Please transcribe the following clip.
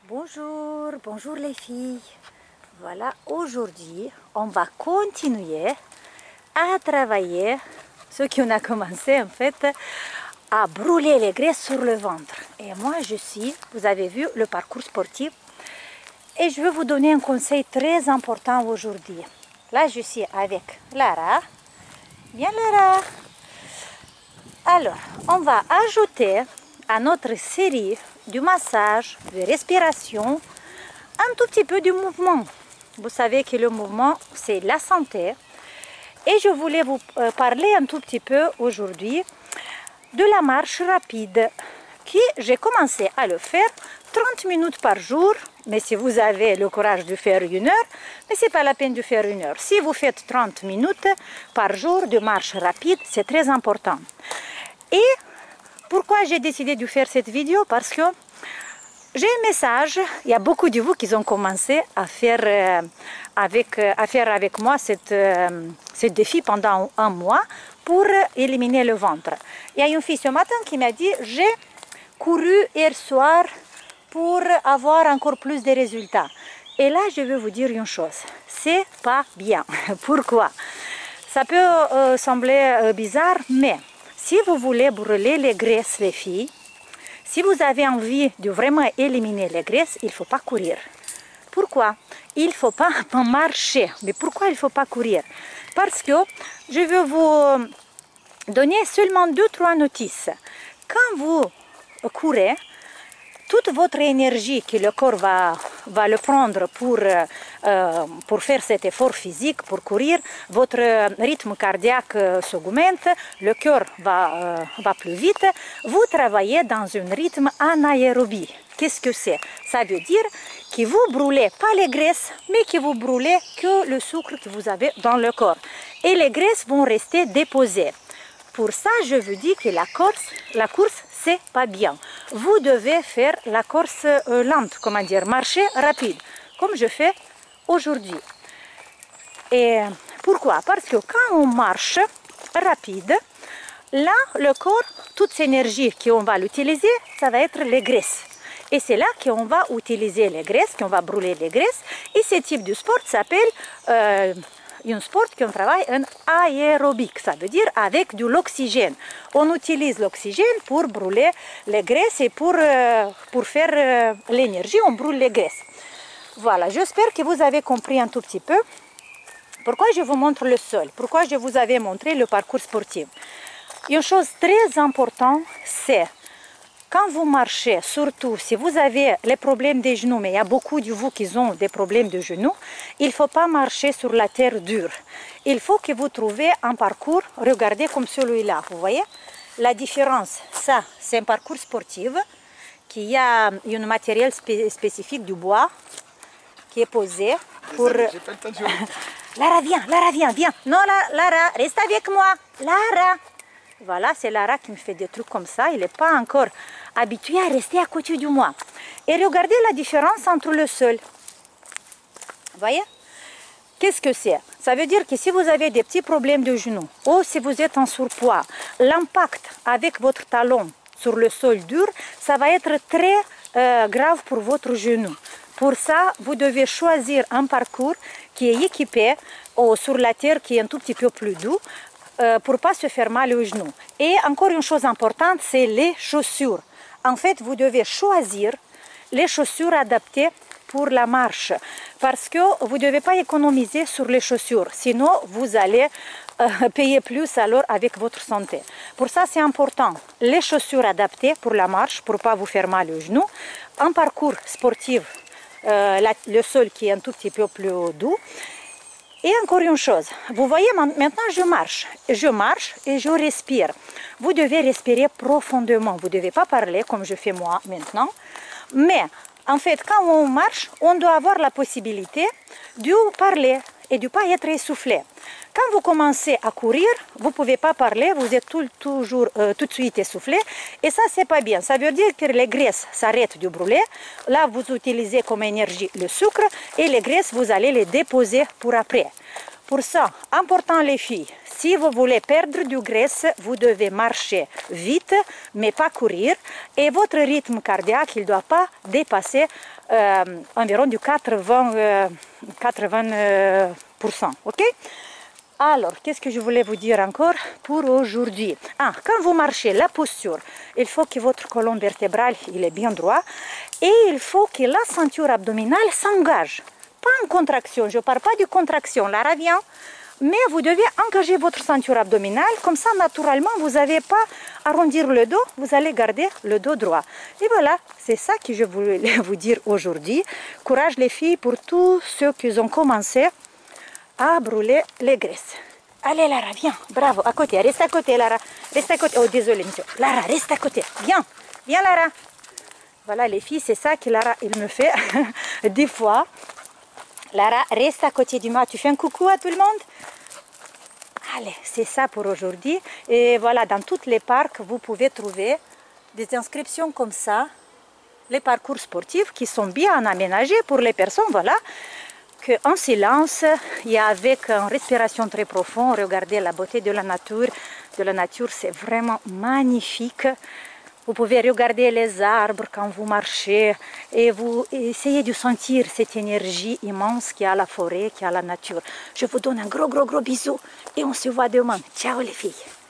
Bonjour, bonjour les filles. Voilà, aujourd'hui, on va continuer à travailler ce qu'on a commencé en fait, à brûler les graisses sur le ventre. Et moi, vous avez vu le parcours sportif, et je vais vous donner un conseil très important aujourd'hui. Là, je suis avec Lara. Bien, Lara. Alors, on va ajouter à notre série du massage, de respiration, un tout petit peu de mouvement. Vous savez que le mouvement, c'est la santé. Et je voulais vous parler un tout petit peu aujourd'hui de la marche rapide, qui j'ai commencé à le faire 30 minutes par jour. Mais si vous avez le courage de faire 1 heure, mais ce n'est pas la peine de faire 1 heure. Si vous faites 30 minutes par jour de marche rapide, c'est très important. Et pourquoi j'ai décidé de faire cette vidéo? Parce que j'ai un message, il y a beaucoup de vous qui ont commencé à faire avec moi ce défi pendant 1 mois pour éliminer le ventre. Il y a une fille ce matin qui m'a dit: j'ai couru hier soir pour avoir encore plus de résultats. Et là, je vais vous dire une chose, c'est pas bien. Pourquoi? Ça peut sembler bizarre, mais si vous voulez brûler les graisses, les filles, si vous avez envie de vraiment éliminer les graisses, il ne faut pas courir. Pourquoi? Il ne faut pas marcher. Mais pourquoi il ne faut pas courir? Parce que je vais vous donner seulement 2-3 notices. Quand vous courez, toute votre énergie que le corps va le prendre pour faire cet effort physique, pour courir, votre rythme cardiaque s'augmente, le cœur va plus vite, vous travaillez dans un rythme anaérobie. Qu'est-ce que c'est? Ça veut dire que vous ne brûlez pas les graisses, mais que vous brûlez que le sucre que vous avez dans le corps. Et les graisses vont rester déposées. Pour ça, je vous dis que la course, c'est pas bien. Vous devez faire la course lente, comment dire, marcher rapide, comme je fais aujourd'hui. Et pourquoi? Parce que quand on marche rapide, là, le corps, toute cette énergie qu'on va l'utiliser, ça va être les graisses. Et c'est là qu'on va utiliser les graisses, qu'on va brûler les graisses. Et ce type de sport s'appelle un sport qu'on travaille en aérobique, ça veut dire avec de l'oxygène. On utilise l'oxygène pour brûler les graisses et pour faire l'énergie, on brûle les graisses. Voilà, j'espère que vous avez compris un tout petit peu pourquoi je vous montre le sol, pourquoi je vous avais montré le parcours sportif. Une chose très importante, c'est quand vous marchez, surtout si vous avez les problèmes des genoux, mais il y a beaucoup de vous qui ont des problèmes de genoux, il ne faut pas marcher sur la terre dure. Il faut que vous trouviez un parcours, regardez comme celui-là, vous voyez? La différence, ça, c'est un parcours sportif qui a un matériel spécifique du bois qui est posé pour... Lara, viens. Non, Lara, reste avec moi. Lara. Voilà, c'est Lara qui me fait des trucs comme ça. Il n'est pas encore habitué à rester à côté de moi. Et regardez la différence entre le sol. Vous voyez? Qu'est-ce que c'est? Ça veut dire que si vous avez des petits problèmes de genoux ou si vous êtes en surpoids, l'impact avec votre talon sur le sol dur, ça va être très grave pour votre genou. Pour ça, vous devez choisir un parcours qui est équipé sur la terre qui est un tout petit peu plus doux, pour ne pas se faire mal aux genoux. Et encore une chose importante, c'est les chaussures. En fait, vous devez choisir les chaussures adaptées pour la marche, parce que vous ne devez pas économiser sur les chaussures, sinon vous allez payer plus alors avec votre santé. Pour ça, c'est important, les chaussures adaptées pour la marche, pour ne pas vous faire mal aux genoux, un parcours sportif, le sol qui est un tout petit peu plus doux. Et encore une chose, vous voyez, maintenant je marche et je respire. Vous devez respirer profondément, vous ne devez pas parler comme je fais moi maintenant. Mais en fait, quand on marche, on doit avoir la possibilité de parler et de ne pas être essoufflé. Quand vous commencez à courir, vous ne pouvez pas parler, vous êtes tout de suite essoufflé. Et ça, c'est pas bien. Ça veut dire que les graisses s'arrêtent de brûler. Là, vous utilisez comme énergie le sucre et les graisses, vous allez les déposer pour après. Pour ça, important les filles, si vous voulez perdre du graisse, vous devez marcher vite, mais pas courir. Et votre rythme cardiaque, il ne doit pas dépasser environ du 80%. Ok? Alors, qu'est-ce que je voulais vous dire encore pour aujourd'hui? Quand vous marchez, la posture, il faut que votre colonne vertébrale il est bien droit et il faut que la ceinture abdominale s'engage. Pas en contraction, je ne parle pas de contraction, Lara vient, mais vous devez engager votre ceinture abdominale, comme ça naturellement vous n'avez pas à arrondir le dos, vous allez garder le dos droit. Et voilà, c'est ça que je voulais vous dire aujourd'hui. Courage les filles pour tous ceux qui ont commencé à brûler les graisses. Allez Lara, viens, bravo, à côté, reste à côté Lara, reste à côté. Oh désolé monsieur, Lara, reste à côté, viens, viens Lara. Voilà les filles, c'est ça que Lara, il me fait des fois. Lara, reste à côté du moi. Tu fais un coucou à tout le monde? Allez, c'est ça pour aujourd'hui. Et voilà, dans tous les parcs, vous pouvez trouver des inscriptions comme ça. Les parcours sportifs qui sont bien aménagés pour les personnes, voilà. En silence et avec une respiration très profonde, regardez la beauté de la nature. C'est vraiment magnifique. Vous pouvez regarder les arbres quand vous marchez et vous essayez de sentir cette énergie immense qu'il y a à la forêt, qu'il y a à la nature. Je vous donne un gros bisou et on se voit demain. Ciao les filles!